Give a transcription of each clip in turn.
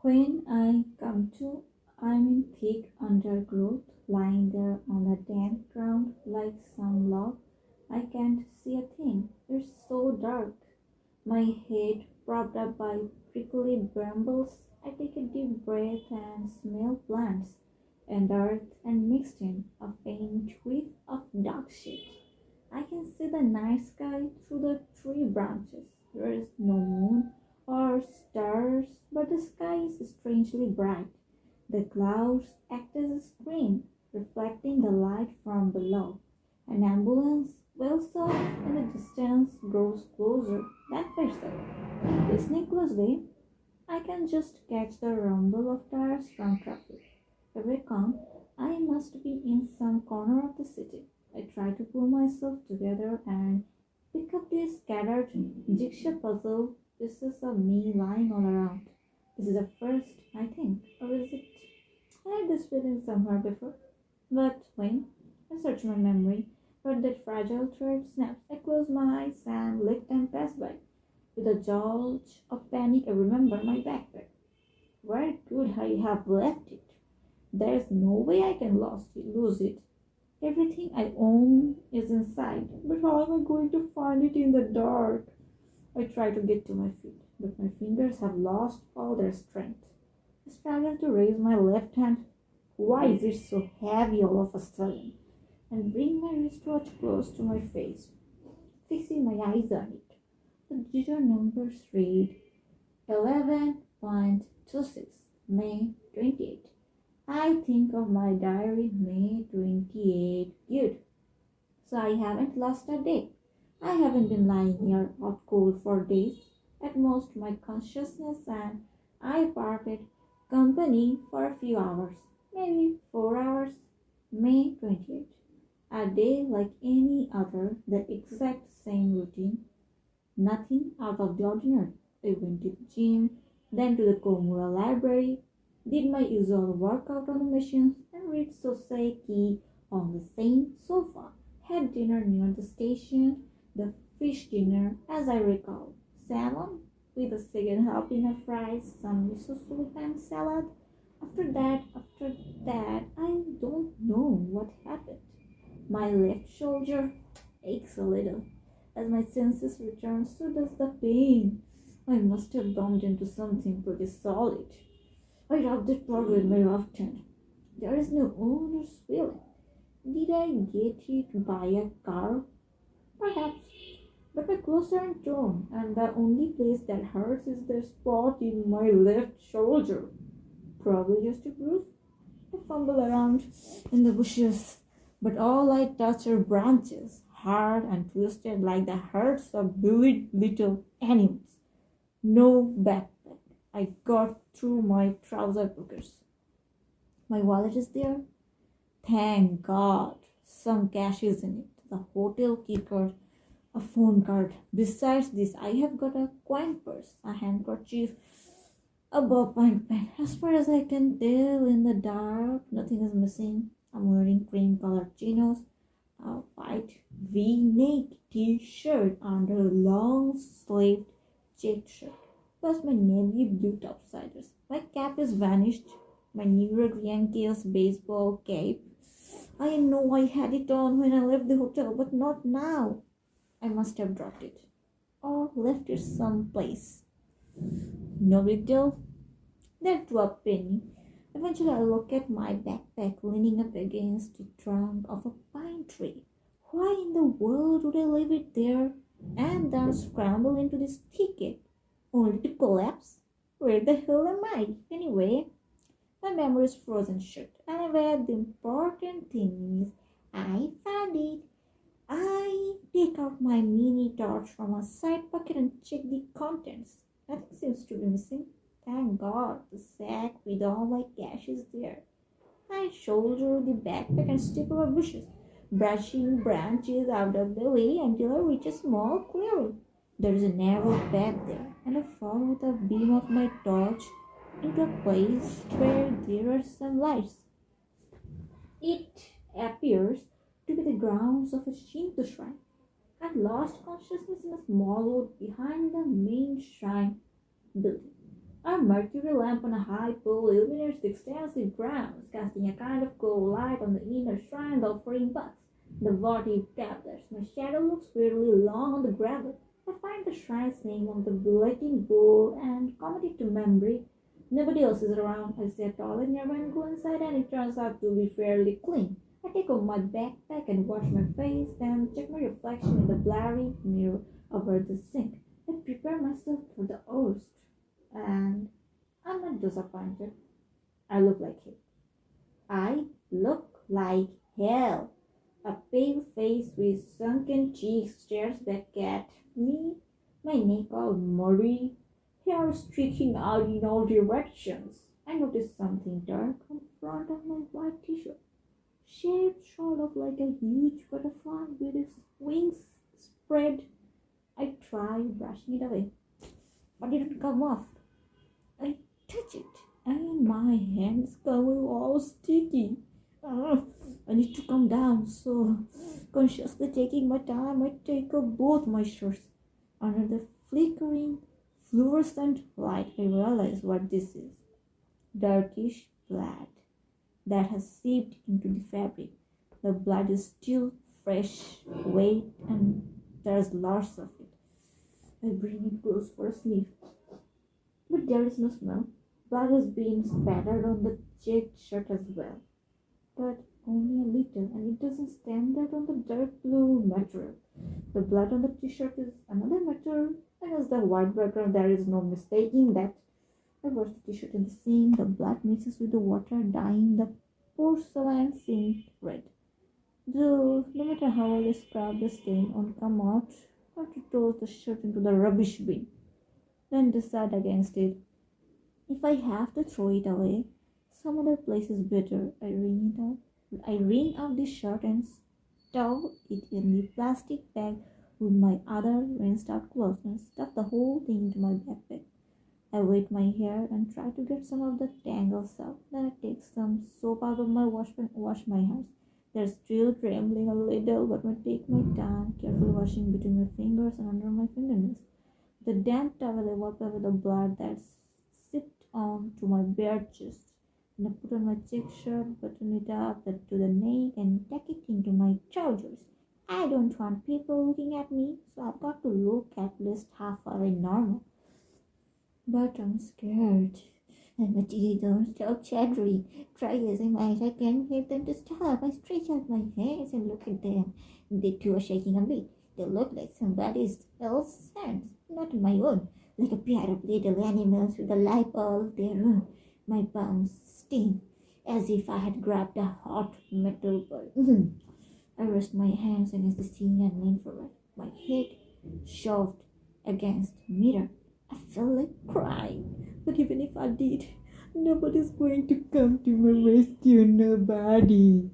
When I come to, I'm in thick undergrowth, lying there on the damp ground like some log. I can't see a thing. It's so dark. My head propped up by prickly brambles. I take a deep breath and smell plants and earth and mixed in a faint whiff of dark shade. I can see the night sky through the tree branches. There is no moon or stars, but the sky is strangely bright. The clouds act as a screen, reflecting the light from below. An ambulance, well off in the distance, grows closer, then fades away. Listening closely, I can just catch the rumble of tires from traffic. I reckon I must be in some corner of the city. I try to pull myself together and pick up the scattered jigsaw puzzle pieces of me lying all around. This is the first, I think, or is it? I had this feeling somewhere before. But when I search my memory for that fragile thread snaps, I close my eyes and let time pass by. With a jolt of panic, I remember my backpack. Where could I have left it? There's no way I can lose it. Everything I own is inside, but how am I going to find it in the dark? I try to get to my feet, but my fingers have lost all their strength. I struggle to raise my left hand. Why is it so heavy all of a sudden? And bring my wristwatch close to my face, fixing my eyes on it. The digital numbers read 11.26, May 28. I think of my diary, May 28. Good. So I haven't lost a day. I haven't been lying here out cold for days. At most, my consciousness and I parted company for a few hours, maybe 4 hours. May 28th. A day like any other, the exact same routine, nothing out of the ordinary. I went to the gym, then to the Komura library, did my usual workout on the machines, and read Soseki on the same sofa. Had dinner near the station, the fish dinner, as I recall. Salmon with a second helping of fries, some miso soup and salad. After that, I don't know what happened. My left shoulder aches a little. As my senses return, so does the pain. I must have bumped into something pretty solid. I rubbed the part with my left hand. There is no owner's feeling. Did I get hit by a car? Perhaps. But my clothes aren't torn, and the only place that hurts is the spot in my left shoulder. Probably just a bruise. I fumble around in the bushes, but all I touch are branches, hard and twisted like the hearts of bullied little animals. No backpack. I got through my trouser pockets. My wallet is there. Thank God. Some cash is in it. The hotel key card, a phone card. Besides this, I have got a coin purse, a handkerchief, a ballpoint pen. As far as I can tell in the dark, nothing is missing. I'm wearing cream colored chinos, a white V-neck t-shirt under a long sleeved checked shirt, plus my navy blue topsiders. My cap is vanished. My New York Yankees baseball cape. I know I had it on when I left the hotel, but not now. I must have dropped it or left it someplace. No big deal. That to a penny. Eventually, I look at my backpack leaning up against the trunk of a pine tree. Why in the world would I leave it there and then scramble into this thicket only to collapse? Where the hell am I, anyway? My memory is frozen shut. Anyway, the important thing is I found it. I take out my mini torch from a side pocket and check the contents. Nothing seems to be missing. Thank God, the sack with all my cash is there. I shoulder the backpack and step over bushes, brushing branches out of the way until I reach a small clearing. There is a narrow path there, and I follow with a beam of my torch into a place where there are some lights. It appears to be the grounds of a Shinto shrine. I lost consciousness in a small wood behind the main shrine building. Our mercury lamp on a high pole illuminates the extensive grounds, casting a kind of cold light on the inner shrine, the offering box, the votive tablets. My shadow looks weirdly long on the gravel. I find the shrine's name on the bulletin board and commit it to memory. Nobody else is around. I say a toilet nearby and go inside, and it turns out to be fairly clean. I take off my backpack and wash my face, then check my reflection in the blurry mirror over the sink. I prepare myself for the worst, and I'm not disappointed. I look like hell. I look like hell. A pale face with sunken cheeks stares back at me, my neck all muddy, hair streaking out in all directions. I notice something dark on front of my white t-shirt, shaped sort of like a huge butterfly with its wings spread. I try brushing it away, but it didn't come off. I touch it, and my hands go all sticky. I need to calm down, so consciously taking my time, I take off both my shirts. Under the flickering fluorescent light, I realize what this is: darkish blood that has seeped into the fabric. The blood is still fresh, wet, and there's lots of it. I bring it close for a sniff, but there is no smell. Blood has been spattered on the checked shirt as well, but only a little, and it doesn't stand out on the dark blue material. The blood on the t-shirt is another matter, and as the white background, there is no mistaking that. I wash the t-shirt in the sink. The blood mixes with the water, dyeing the porcelain sink red. Though, no matter how I scrub, the stain won't come out. I have to toss the shirt into the rubbish bin, then decide against it. If I have to throw it away, some other place is better. I wring out the shirt and stow it in the plastic bag with my other rinsed out clothes and stuff the whole thing into my backpack. I wet my hair and try to get some of the tangles out. Then I take some soap out of my wash and wash my hands. They're still trembling a little, but I take my time, carefully washing between my fingers and under my fingernails. The damp towel I wipe away the blood that's sipped on to my bare chest. And I put on my check shirt, button it up to the neck, and tuck it into my trousers. I don't want people looking at me, so I've got to look at least halfway normal. But I'm scared. And my teeth don't stop chattering. Try as I might, I can't get them to stop. I stretch out my hands and look at them. They too are shaking a bit. They look like somebody else's hands, not my own. Like a pair of little animals with a light all of their own. My palms sting, as if I had grabbed a hot metal ball. I rest my hands against the sink and lean forward, my head shoved against the mirror. I felt like crying, but even if I did, nobody's going to come to my rescue. Nobody.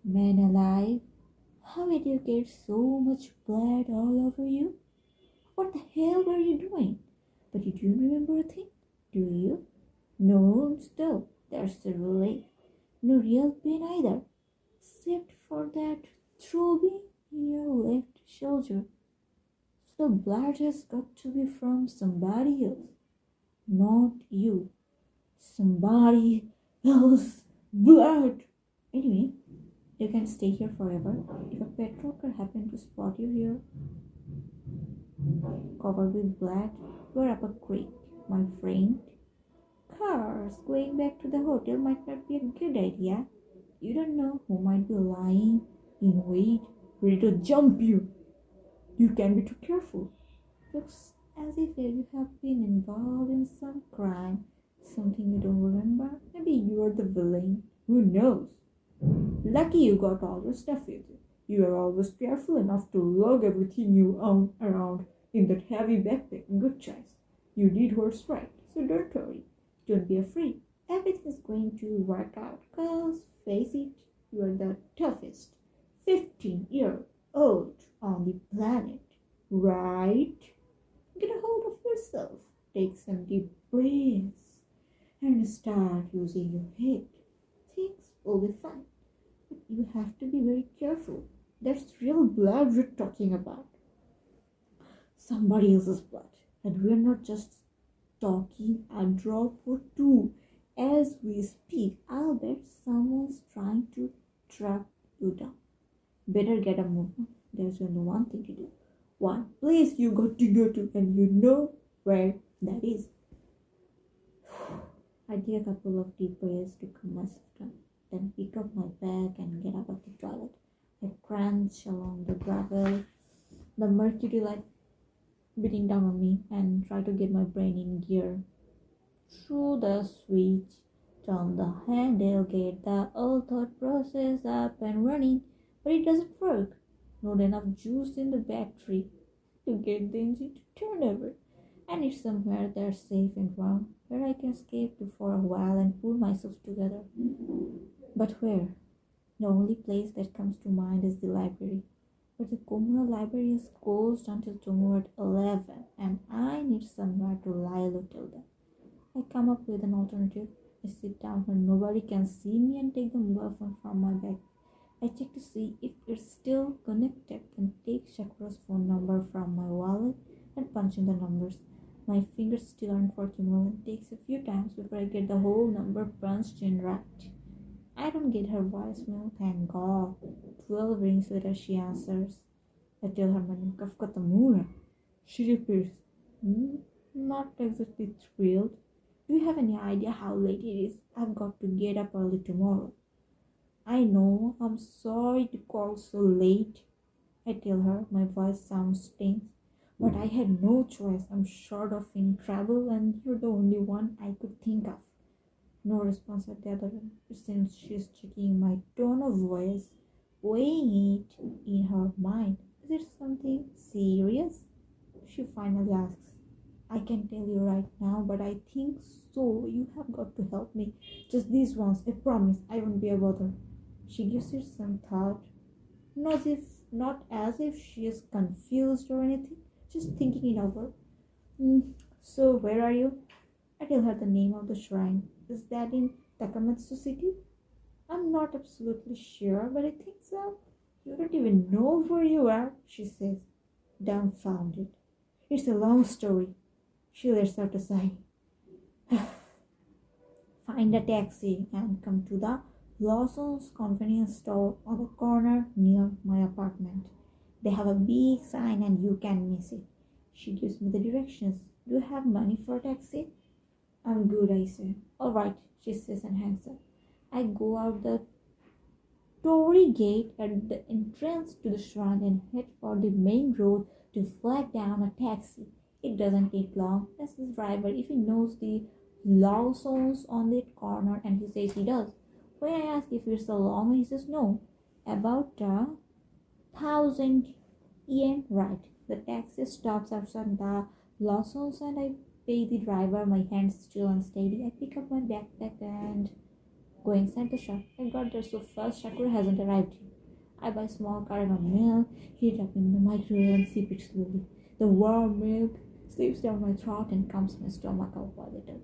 Man alive, how did you get so much blood all over you? What the hell were you doing? But you don't remember a thing, do you? No, still, there's a relief. No real pain either, except for that throbbing in your left shoulder. So the blood has got to be from somebody else, not you. Somebody else blood. Anyway, you can stay here forever. If a patroller happened to spot you here, covered with blood, we're up a creek, my friend. Cars going back to the hotel might not be a good idea. You don't know who might be lying in wait, ready to jump you. You can be too careful. Looks as if you have been involved in some crime, something you don't remember. Maybe you are the villain. Who knows? Lucky you got all your stuff with you. You are always careful enough to lug everything you own around in that heavy backpack. Good choice. You did what's right, so don't worry. Don't be afraid. Everything is going to work out, cause face it, you are the toughest 15-year-old on the planet, right? Get a hold of yourself, take some deep breaths, and start using your head. Things will be fine, but you have to be very careful. That's real blood we're talking about. Somebody else's blood, and we're not just talking a drop or two as we speak. I'll bet someone's trying to track you down. Better get a move on. There's only one thing to do. One place you got to go to, and you know where that is. I take a couple of deep breaths to calm myself down, then pick up my bag and get out of the toilet. I crunch along the gravel, the mercury light beating down on me, and try to get my brain in gear. Through the switch, turn the handle, get the old thought process up and running, but it doesn't work. Not enough juice in the battery to get the engine to turn over. I need somewhere that's safe and warm, where I can escape to for a while and pull myself together. But where? The only place that comes to mind is the library. But the communal library is closed until tomorrow at 11, and I need somewhere to lie low till then. I come up with an alternative. I sit down where nobody can see me and take the mobile phone from my bag. I check to see if it's still connected and take Shakura's phone number from my wallet and punch in the numbers. My fingers still aren't working well and takes a few times before I get the whole number punched in right. I don't get her voicemail, thank God. 12 rings later she answers. I tell her my name, Kafka Tamura. She repeats, not exactly thrilled. Do you have any idea how late it is? I've got to get up early tomorrow. I know, I'm sorry to call so late. I tell her, my voice sounds tense. But I had no choice. I'm short of in trouble and you're the only one I could think of. No response at the other end. Since she's checking my tone of voice, weighing it in her mind. Is it something serious? She finally asks. I can tell you right now, but I think so. You have got to help me. Just this once, I promise I won't be a bother. She gives it some thought. Not as if she is confused or anything, just thinking it over. So where are you? I tell her the name of the shrine. Is that in Takamatsu City? I'm not absolutely sure, but I think so. You don't even know where you are, she says, dumbfounded. It's a long story. She lets out a sigh. Find a taxi and come to the Lawson's convenience store on the corner near my apartment. They have a big sign and you can miss it. She gives me the directions. Do you have money for a taxi? I'm good, I say. All right, she says and hangs up. I go out the Tory gate at the entrance to the shrine and head for the main road to flag down a taxi. It doesn't take long. Asks the driver if he knows the Lawson's on that corner, and he says he does. When I ask if it's a long way, he says no. About 1,000 yen, right. The taxi stops outside the Lawson's and I pay the driver, my hands still unsteady. I pick up my backpack and go inside the shop. I got there so fast, Shakura hasn't arrived yet. I buy a small carton of milk, heat it up in the microwave and sip it slowly. The warm milk slips down my throat and calms my stomach up a little.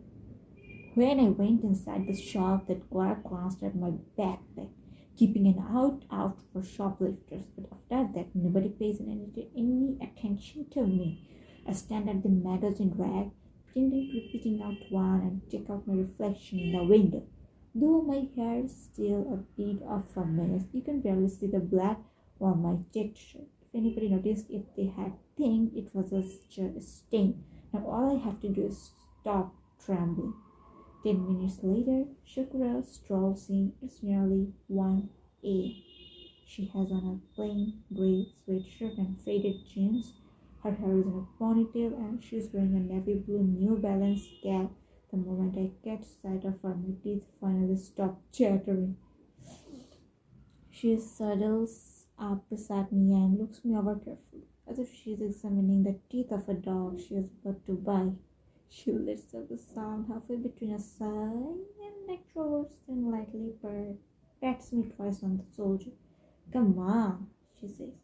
When I went inside the shop, that clerk glanced at my backpack, keeping an eye out for shoplifters. But after that, nobody pays any attention to me. I stand at the magazine rack, pretending to be picking out one and check out my reflection in the window. Though my hair is still a bit of a mess, you can barely see the blood on my checked shirt. If anybody noticed it, they had think it was a stain. Now all I have to do is stop trembling. 10 minutes later, Shakura strolls in. It's nearly 1 a.m. She has on a plain grey sweatshirt and faded jeans. Her hair is in a ponytail and she's wearing a navy blue New Balance cap. The moment I catch sight of her, my teeth finally stop chattering. She sidles up beside me and looks me over carefully, as if she is examining the teeth of a dog she is about to buy. She lets out a sound halfway between a sigh and extroverts and lightly pats me twice on the shoulder. Come on, she says.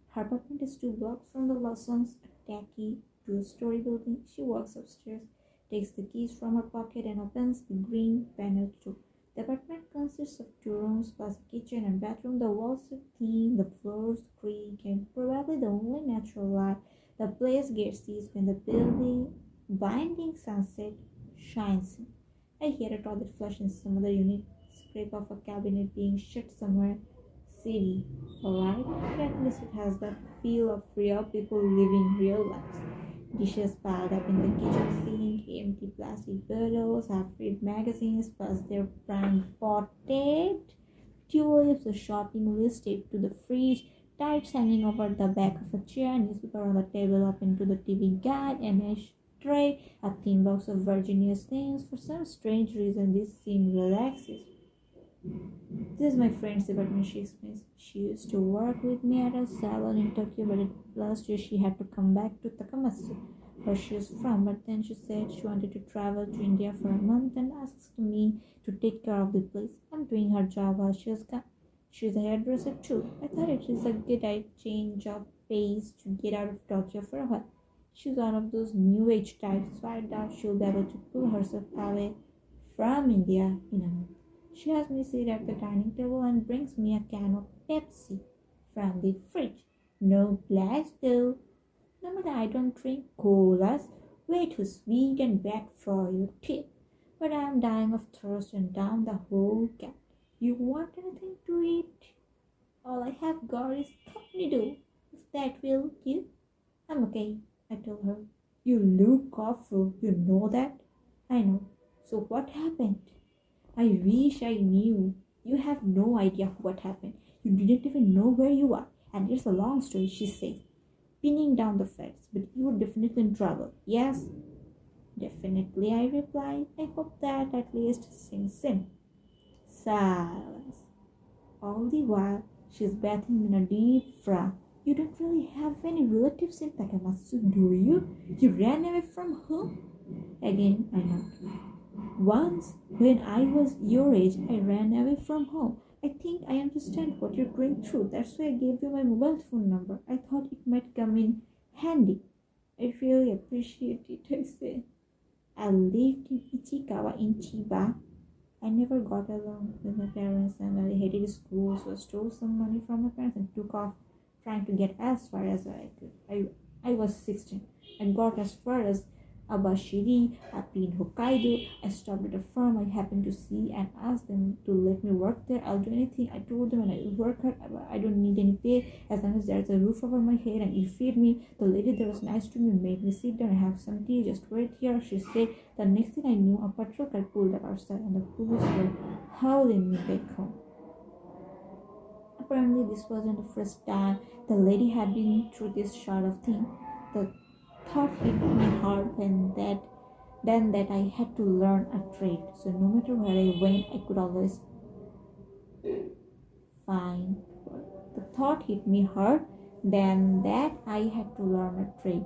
Her apartment is 2 blocks from the Lawson's, a tacky 2-story building. She walks upstairs, takes the keys from her pocket and opens the green panel door. The apartment consists of 2 rooms plus a kitchen and bathroom. The walls are thin, the floors creak, and probably the only natural light the place gets is when the building Blinding sunset shines in. I hear a toilet flush in some other unit, scrape of a cabinet being shut somewhere city. Alright? But at least it has the feel of real people living real lives. Dishes piled up in the kitchen sink, empty plastic bottles, half-read magazines, plus their brand potted tulips, a shopping list taped to the fridge, tights hanging over the back of a chair, newspaper on the table open to the TV guide, an ashtray, a thin box of Virginia's things. For some strange reason, this scene relaxes. This is my friend's apartment, she explains. She used to work with me at a salon in Tokyo, but last year she had to come back to Takamatsu, where she is from. But then she said she wanted to travel to India for a month and asked me to take care of the place. I'm doing her job while she was gone. She's a hairdresser too. I thought it is a good change of pace to get out of Tokyo for a while. She's one of those new age types, so I doubt she'll be able to pull herself away from India in a month. She has me sit at the dining table and brings me a can of Pepsi from the fridge. No glass though. Normally I don't drink colas, way too sweet and bad for your teeth. But I am dying of thirst and down the whole can. You want anything to eat? All I have got is company do. If that will do. I'm okay, I told her. You look awful, you know that? I know. So what happened? I wish I knew. You have no idea what happened. You didn't even know where you are. And it's a long story, she says, pinning down the facts. But you were definitely in trouble. Yes? Definitely, I replied. I hope that at least sinks in. Silence. All the while, she's bathing in a deep frown. You don't really have any relatives in Takamatsu, do you? You ran away from home? Again, I nodded. Once, when I was your age, I ran away from home. I think I understand what you're going through. That's why I gave you my mobile phone number. I thought it might come in handy. I really appreciate it, I said. I lived in Ichikawa in Chiba. I never got along with my parents and I hated school, so I stole some money from my parents and took off trying to get as far as I could. I was 16. I got as far as Abashiri, up in Hokkaido. I stopped at a firm I happened to see and asked them to let me work there. I'll do anything. I told them, and I will work hard. I don't need any pay as long as there's a roof over my head and you feed me. The lady that was nice to me made me sit down and have some tea. Just wait here, she said. The next thing I knew, a patrol car pulled up outside and the police were hauling me back home. Apparently, this wasn't the first time the lady had been through this sort of thing. The thought hit me hard then that I had to learn a trade. So no matter where I went, I could always find work. The thought hit me hard then that I had to learn a trade.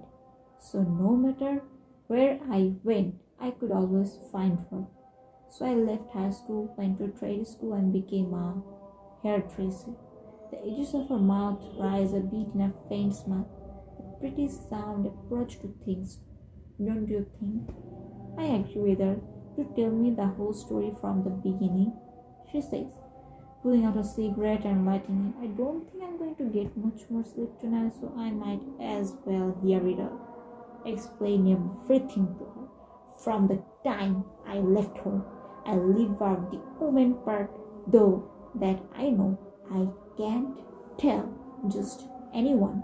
So no matter where I went, I could always find work. So I left high school, went to trade school and became a hairdresser. The edges of her mouth rise a bit in a faint smile. Pretty sound approach to things, don't you think? I agree with her. To tell me the whole story from the beginning, she says, pulling out a cigarette and lighting it. I don't think I'm going to get much more sleep tonight, so I might as well hear it all. Explain everything to her. From the time I left home, I leave out the woman part, though that I know I can't tell just anyone.